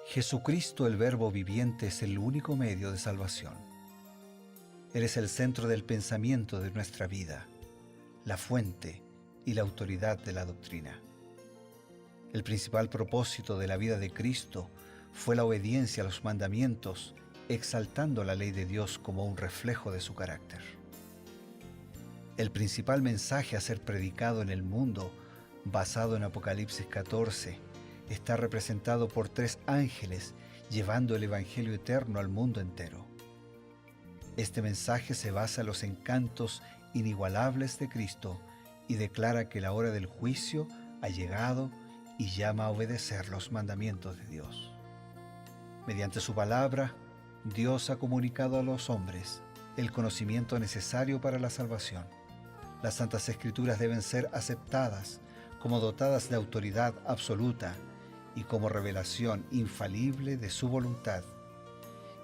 Jesucristo, el Verbo viviente, es el único medio de salvación. Él es el centro del pensamiento de nuestra vida, la fuente y la autoridad de la doctrina. El principal propósito de la vida de Cristo fue la obediencia a los mandamientos, exaltando la ley de Dios como un reflejo de su carácter. El principal mensaje a ser predicado en el mundo, basado en Apocalipsis 14, está representado por 3 ángeles llevando el Evangelio eterno al mundo entero. Este mensaje se basa en los encantos inigualables de Cristo y declara que la hora del juicio ha llegado y llama a obedecer los mandamientos de Dios. Mediante su palabra, Dios ha comunicado a los hombres el conocimiento necesario para la salvación. Las Santas Escrituras deben ser aceptadas como dotadas de autoridad absoluta y como revelación infalible de su voluntad.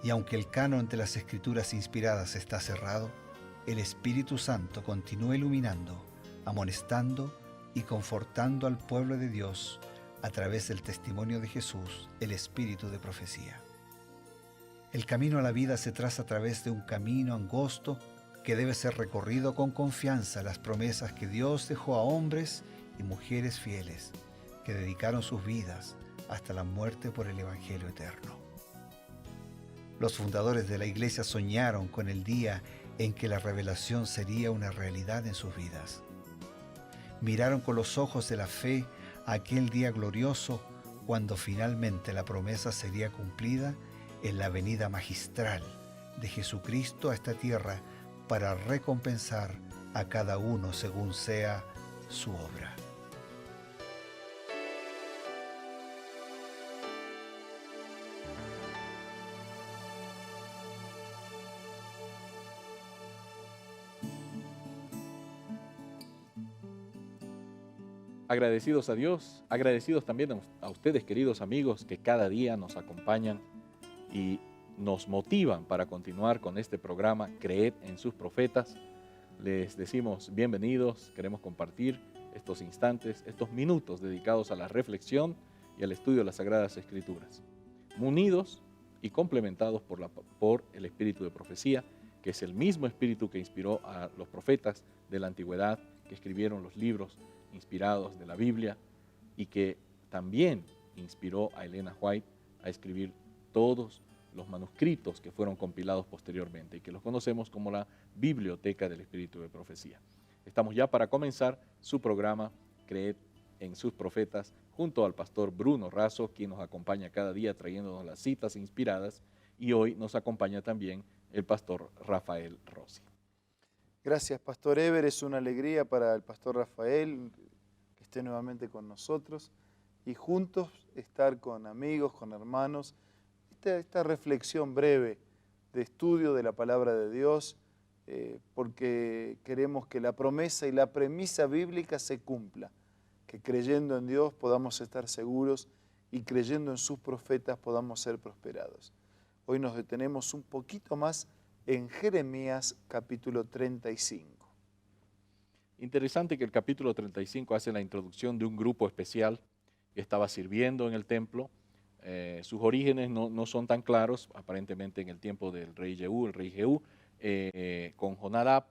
Y aunque el canon de las Escrituras inspiradas está cerrado, el Espíritu Santo continúa iluminando, amonestando y confortando al pueblo de Dios a través del testimonio de Jesús, el Espíritu de profecía. El camino a la vida se traza a través de un camino angosto que debe ser recorrido con confianza a las promesas que Dios dejó a hombres y mujeres fieles que dedicaron sus vidas hasta la muerte por el Evangelio eterno. Los fundadores de la Iglesia soñaron con el día en que la revelación sería una realidad en sus vidas. Miraron con los ojos de la fe a aquel día glorioso cuando finalmente la promesa sería cumplida en la venida magistral de Jesucristo a esta tierra para recompensar a cada uno según sea su obra. Agradecidos a Dios, agradecidos también a ustedes, queridos amigos, que cada día nos acompañan y nos motivan para continuar con este programa Creed en sus profetas. Les decimos bienvenidos, queremos compartir estos instantes, estos minutos dedicados a la reflexión y al estudio de las Sagradas Escrituras, munidos y complementados por el Espíritu de Profecía, que es el mismo Espíritu que inspiró a los profetas de la antigüedad, que escribieron los libros inspirados de la Biblia y que también inspiró a Elena White a escribir todos los manuscritos que fueron compilados posteriormente y que los conocemos como la Biblioteca del Espíritu de Profecía. Estamos ya para comenzar su programa Creed en sus profetas junto al pastor Bruno Razo, quien nos acompaña cada día trayéndonos las citas inspiradas, y hoy nos acompaña también el pastor Rafael Rossi. Gracias, Pastor Eber. Es una alegría para el Pastor Rafael que esté nuevamente con nosotros y juntos estar con amigos, con hermanos. Esta reflexión breve de estudio de la Palabra de Dios, porque queremos que la promesa y la premisa bíblica se cumpla, que creyendo en Dios podamos estar seguros y creyendo en sus profetas podamos ser prosperados. Hoy nos detenemos un poquito más en Jeremías capítulo 35. Interesante que el capítulo 35 hace la introducción de un grupo especial que estaba sirviendo en el templo. Sus orígenes no son tan claros, aparentemente en el tiempo del rey Jehú, el rey Jehú, con Jonadab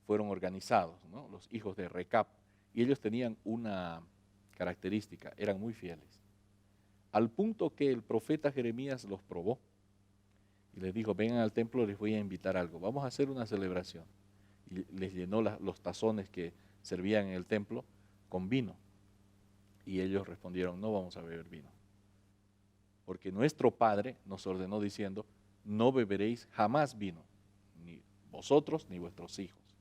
fueron organizados, ¿no? Los hijos de Recab, y ellos tenían una característica, eran muy fieles, al punto que el profeta Jeremías los probó y les dijo: vengan al templo, les voy a invitar algo, vamos a hacer una celebración. Y les llenó los tazones que servían en el templo con vino, y ellos respondieron: no vamos a beber vino, porque nuestro Padre nos ordenó diciendo: no beberéis jamás vino, ni vosotros ni vuestros hijos.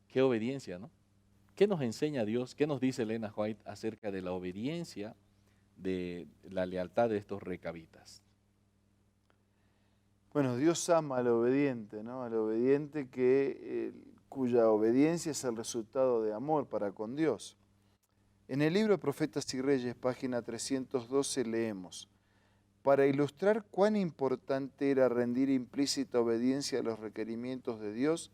Qué obediencia, ¿no? ¿Qué nos enseña Dios? ¿Qué nos dice Elena White acerca de la obediencia, de la lealtad de estos recabitas? Bueno, Dios ama al obediente, ¿no? Al obediente cuya obediencia es el resultado de amor para con Dios. En el libro de Profetas y Reyes, página 312, leemos: para ilustrar cuán importante era rendir implícita obediencia a los requerimientos de Dios,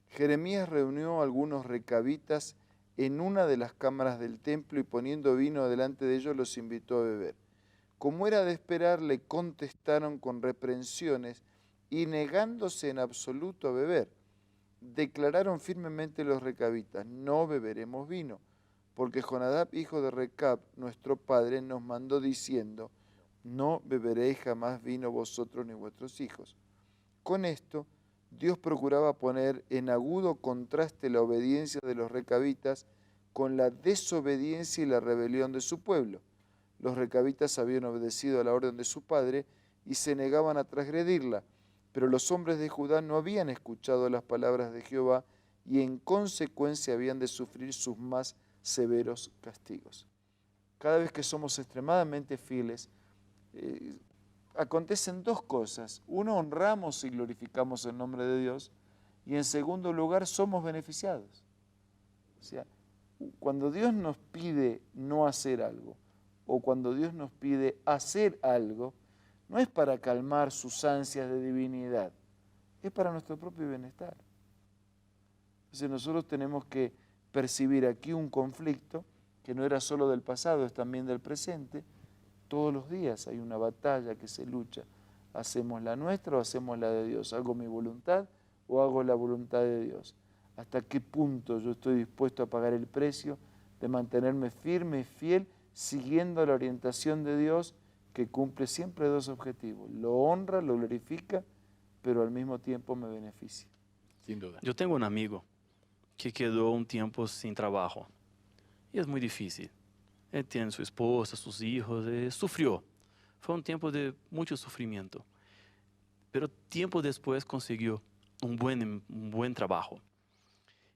Jeremías reunió a algunos recabitas en una de las cámaras del templo y poniendo vino delante de ellos los invitó a beber. Como era de esperar, le contestaron con reprensiones y negándose en absoluto a beber. Declararon firmemente los recabitas: no beberemos vino, porque Jonadab, hijo de Recab, nuestro padre, nos mandó diciendo: no beberéis jamás vino vosotros ni vuestros hijos. Con esto, Dios procuraba poner en agudo contraste la obediencia de los recabitas con la desobediencia y la rebelión de su pueblo. Los recabitas habían obedecido a la orden de su padre y se negaban a transgredirla, pero los hombres de Judá no habían escuchado las palabras de Jehová y en consecuencia habían de sufrir sus más severos castigos. Cada vez que somos extremadamente fieles, acontecen dos cosas. Uno, honramos y glorificamos el nombre de Dios, y en segundo lugar, somos beneficiados. O sea, cuando Dios nos pide no hacer algo, o cuando Dios nos pide hacer algo, no es para calmar sus ansias de divinidad, es para nuestro propio bienestar. Entonces nosotros tenemos que percibir aquí un conflicto que no era solo del pasado, es también del presente. Todos los días hay una batalla que se lucha. ¿Hacemos la nuestra o hacemos la de Dios? ¿Hago mi voluntad o hago la voluntad de Dios? ¿Hasta qué punto yo estoy dispuesto a pagar el precio de mantenerme firme y fiel siguiendo la orientación de Dios, que cumple siempre dos objetivos? Lo honra, lo glorifica, pero al mismo tiempo me beneficia. Sin duda. Yo tengo un amigo que quedó un tiempo sin trabajo y es muy difícil. Él tiene su esposa, sus hijos, sufrió. Fue un tiempo de mucho sufrimiento, pero tiempo después consiguió un buen trabajo.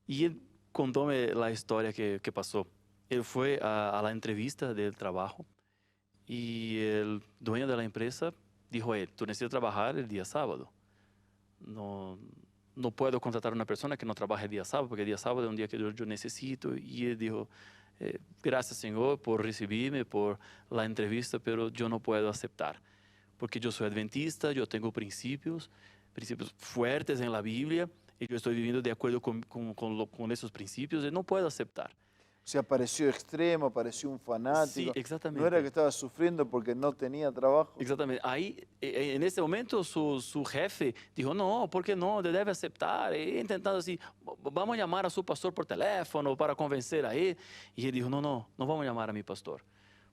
Y él contóme la historia que pasó. Él fue a la entrevista del trabajo y el dueño de la empresa dijo a él: tú necesitas trabajar el día sábado. No puedo contratar a una persona que no trabaje el día sábado, porque el día sábado es un día que yo necesito. Y él dijo: gracias, Señor, por recibirme, por la entrevista, pero yo no puedo aceptar, porque yo soy adventista, yo tengo principios fuertes en la Biblia, y yo estoy viviendo de acuerdo con esos principios, y no puedo aceptar. O sea, pareció extremo, pareció un fanático. Sí, exactamente. No era que estaba sufriendo porque no tenía trabajo. Exactamente. Ahí, en ese momento, su jefe dijo: no, ¿por qué no? Debe aceptar. Intentando así: vamos a llamar a su pastor por teléfono para convencer a él. Y él dijo: no vamos a llamar a mi pastor,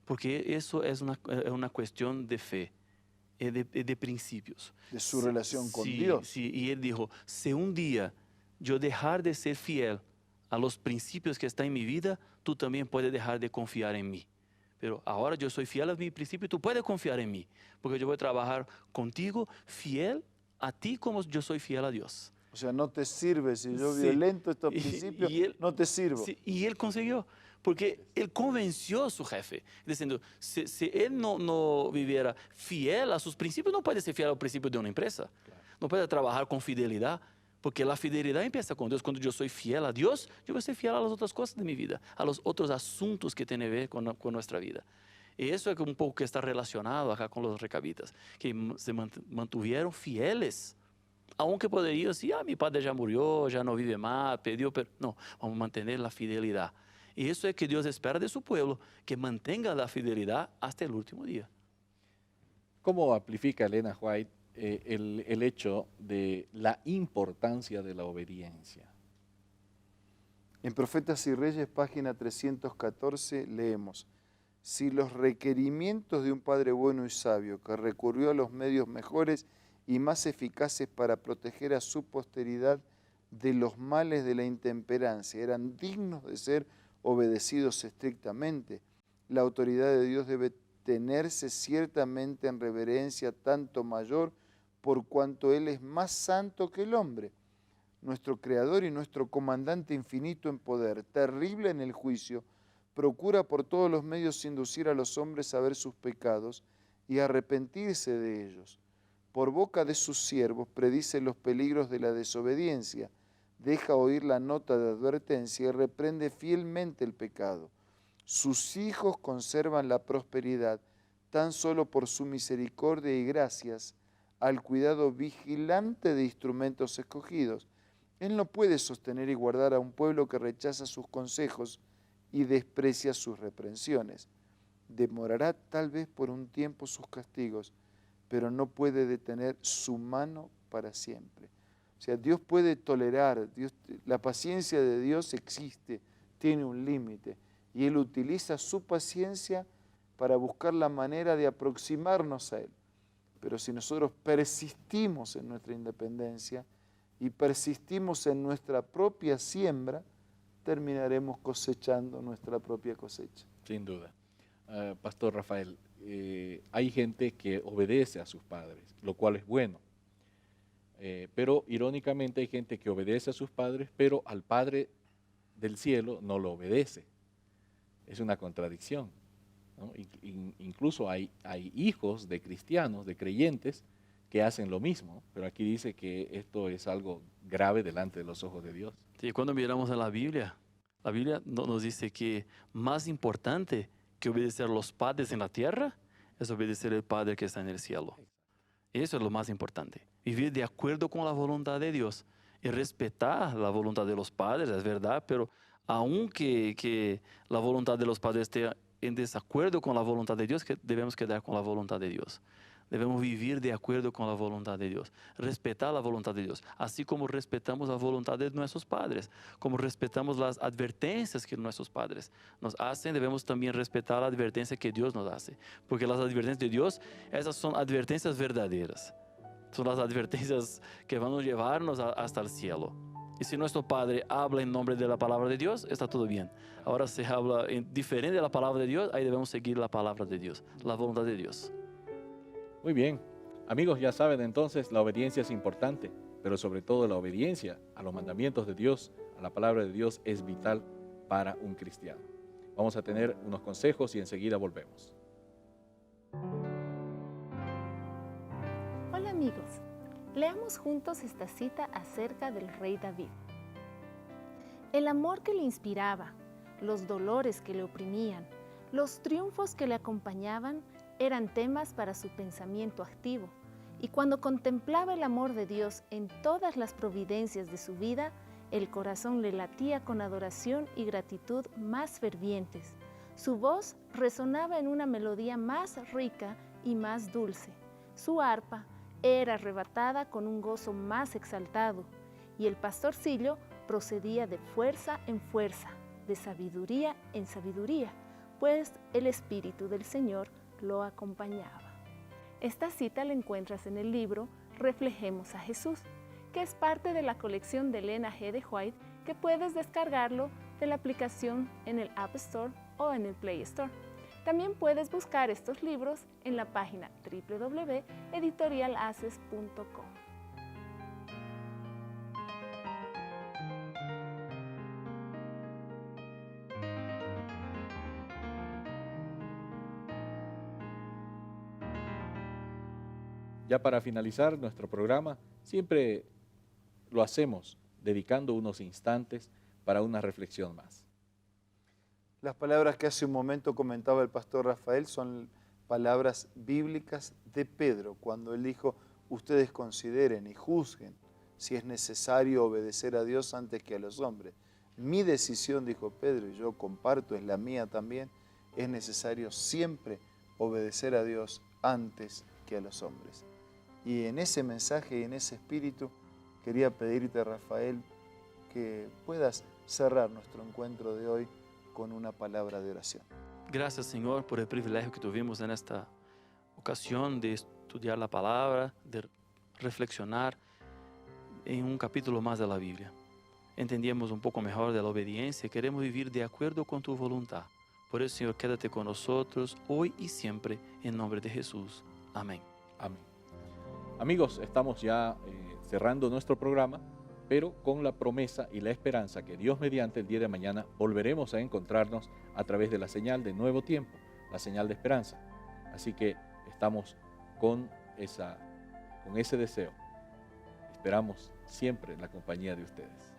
porque eso es una cuestión de fe, de principios. De su relación con Sí, Dios. Sí, y él dijo: si un día yo dejar de ser fiel a los principios que están en mi vida, tú también puedes dejar de confiar en mí. Pero ahora yo soy fiel a mi principio y tú puedes confiar en mí, porque yo voy a trabajar contigo fiel a ti como yo soy fiel a Dios. O sea, no te sirve, si yo Sí. violento estos principios, no te sirvo. Sí, y él consiguió, porque él convenció a su jefe, diciendo: si él no viviera fiel a sus principios, no puede ser fiel al principio de una empresa. Claro. No puede trabajar con fidelidad, porque la fidelidad empieza con Dios. Cuando yo soy fiel a Dios, yo voy a ser fiel a las otras cosas de mi vida, a los otros asuntos que tienen que ver con nuestra vida. Y eso es un poco que está relacionado acá con los recabitas, que se mantuvieron fieles. Aunque podría decir: mi padre ya murió, ya no vive más, perdió, pero no, vamos a mantener la fidelidad. Y eso es que Dios espera de su pueblo, que mantenga la fidelidad hasta el último día. ¿Cómo amplifica Elena White el hecho de la importancia de la obediencia? En Profetas y Reyes, página 314, leemos: si los requerimientos de un padre bueno y sabio, que recurrió a los medios mejores y más eficaces para proteger a su posteridad de los males de la intemperancia, eran dignos de ser obedecidos estrictamente, la autoridad de Dios debe tenerse ciertamente en reverencia tanto mayor por cuanto Él es más santo que el hombre, nuestro Creador y nuestro comandante infinito en poder, terrible en el juicio, procura por todos los medios inducir a los hombres a ver sus pecados y arrepentirse de ellos. Por boca de sus siervos predice los peligros de la desobediencia, deja oír la nota de advertencia y reprende fielmente el pecado. Sus hijos conservan la prosperidad tan solo por su misericordia y gracias al cuidado vigilante de instrumentos escogidos. Él no puede sostener y guardar a un pueblo que rechaza sus consejos y desprecia sus reprensiones. demorará tal vez por un tiempo sus castigos, pero no puede detener su mano para siempre. O sea, Dios puede tolerar, la paciencia de Dios existe, tiene un límite, y Él utiliza su paciencia para buscar la manera de aproximarnos a Él. Pero si nosotros persistimos en nuestra independencia y persistimos en nuestra propia siembra, terminaremos cosechando nuestra propia cosecha. Sin duda. Pastor Rafael, hay gente que obedece a sus padres, lo cual es bueno. Pero irónicamente hay gente que obedece a sus padres, pero al Padre del cielo no lo obedece. Es una contradicción, ¿no? Incluso hay hijos de cristianos, de creyentes, que hacen lo mismo, pero aquí dice que esto es algo grave delante de los ojos de Dios. Sí, cuando miramos en la Biblia nos dice que más importante que obedecer a los padres en la tierra es obedecer al Padre que está en el cielo. Eso es lo más importante. Vivir de acuerdo con la voluntad de Dios y respetar la voluntad de los padres, es verdad, pero aunque la voluntad de los padres esté en desacuerdo con la voluntad de Dios, que debemos quedar con la voluntad de Dios. Debemos vivir de acuerdo con la voluntad de Dios, respetar la voluntad de Dios, así como respetamos la voluntad de nuestros padres, como respetamos las advertencias que nuestros padres nos hacen, debemos también respetar la advertencia que Dios nos hace, porque las advertencias de Dios, esas son advertencias verdaderas, son las advertencias que van a llevarnos hasta el cielo. Y si nuestro Padre habla en nombre de la palabra de Dios, está todo bien. Ahora si habla diferente de la palabra de Dios, ahí debemos seguir la palabra de Dios, la voluntad de Dios. Muy bien. Amigos, ya saben entonces, la obediencia es importante, pero sobre todo la obediencia a los mandamientos de Dios, a la palabra de Dios, es vital para un cristiano. Vamos a tener unos consejos y enseguida volvemos. Hola amigos, leamos juntos esta cita acerca del rey David. El amor que le inspiraba, los dolores que le oprimían, los triunfos que le acompañaban eran temas para su pensamiento activo, y cuando contemplaba el amor de Dios en todas las providencias de su vida, el corazón le latía con adoración y gratitud más fervientes. Su voz resonaba en una melodía más rica y más dulce. Su arpa era arrebatada con un gozo más exaltado, y el pastorcillo procedía de fuerza en fuerza, de sabiduría en sabiduría, pues el Espíritu del Señor lo acompañaba. Esta cita la encuentras en el libro Reflejemos a Jesús, que es parte de la colección de Elena G. de White, que puedes descargarlo de la aplicación en el App Store o en el Play Store. También puedes buscar estos libros en la página www.editorialaces.com. Ya para finalizar nuestro programa, siempre lo hacemos dedicando unos instantes para una reflexión más. Las palabras que hace un momento comentaba el pastor Rafael son palabras bíblicas de Pedro, cuando él dijo, ustedes consideren y juzguen si es necesario obedecer a Dios antes que a los hombres. Mi decisión, dijo Pedro, y yo comparto, es la mía también, es necesario siempre obedecer a Dios antes que a los hombres. Y en ese mensaje y en ese espíritu quería pedirte, Rafael, que puedas cerrar nuestro encuentro de hoy con una palabra de oración. Gracias, Señor, por el privilegio que tuvimos en esta ocasión de estudiar la palabra, de reflexionar en un capítulo más de la Biblia. Entendíamos un poco mejor de la obediencia y queremos vivir de acuerdo con tu voluntad. Por eso, Señor, quédate con nosotros hoy y siempre, en nombre de Jesús. Amén. Amén. Amigos, estamos ya cerrando nuestro programa, pero con la promesa y la esperanza que Dios mediante el día de mañana volveremos a encontrarnos a través de la señal de Nuevo Tiempo, la señal de esperanza. Así que estamos con ese deseo. Esperamos siempre en la compañía de ustedes.